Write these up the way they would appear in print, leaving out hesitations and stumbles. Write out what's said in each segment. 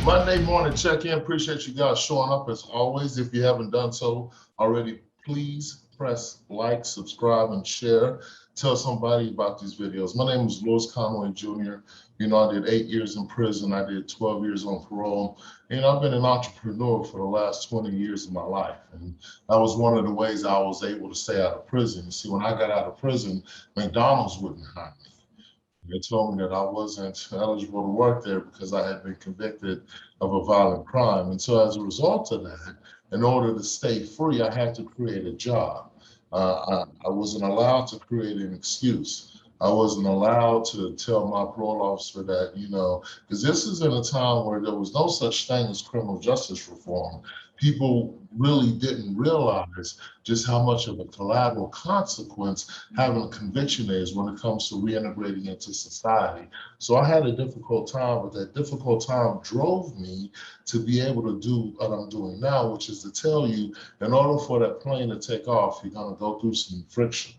Monday morning check-in. Appreciate you guys showing up as always. If you haven't done so already, please press like, subscribe, and share. Tell somebody about these videos. My name is Conway Jr. I did 8 years in prison. I did 12 years on parole. I've been an entrepreneur for the last 20 years of my life. And that was one of the ways I was able to stay out of prison. You see, when I got out of prison, McDonald's wouldn't hire me. They told me that I wasn't eligible to work there because I had been convicted of a violent crime. And so as a result of that, in order to stay free, I had to create a job. I wasn't allowed to create an excuse. I wasn't allowed to tell my parole officer that, because this is in a time where there was no such thing as criminal justice reform. People really didn't realize just how much of a collateral consequence having a conviction is when it comes to reintegrating into society. So I had a difficult time, but that difficult time drove me to be able to do what I'm doing now, which is to tell you, in order for that plane to take off, you're going to go through some friction.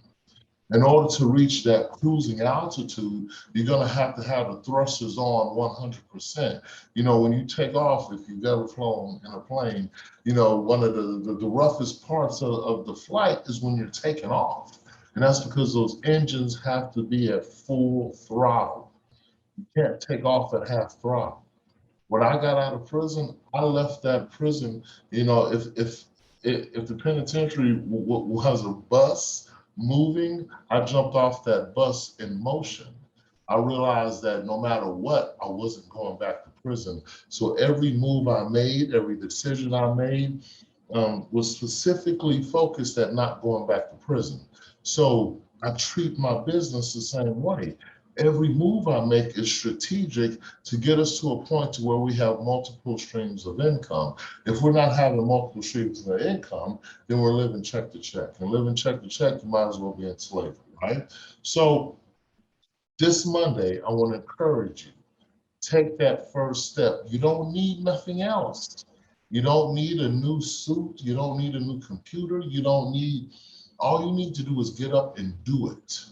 In order to reach that cruising altitude, you're going to have the thrusters on 100%. When you take off, if you've ever flown in a plane, one of the roughest parts of the flight is when you're taking off. And that's because those engines have to be at full throttle. You can't take off at half throttle. When I got out of prison, I left that prison, if the penitentiary was a bus, moving, I jumped off that bus in motion. I realized that no matter what, I wasn't going back to prison. So every move I made, every decision I made was specifically focused at not going back to prison. So I treat my business the same way. Every move I make is strategic to get us to a point to where we have multiple streams of income. If we're not having multiple streams of income, then we're living check to check. And living check to check, you might as well be in slavery, right? So this Monday, I want to encourage you, take that first step. You don't need nothing else. You don't need a new suit. You don't need a new computer. All you need to do is get up and do it,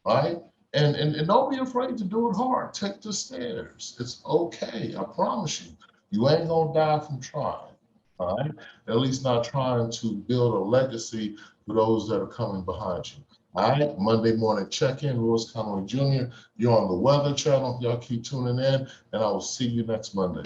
right? And don't be afraid to do it hard. Take the stairs. It's okay. I promise you. You ain't gonna die from trying. All right? At least not trying to build a legacy for those that are coming behind you. All right, Monday morning check-in, Conway Jr. You're on the Weather Channel. Y'all keep tuning in, and I will see you next Monday.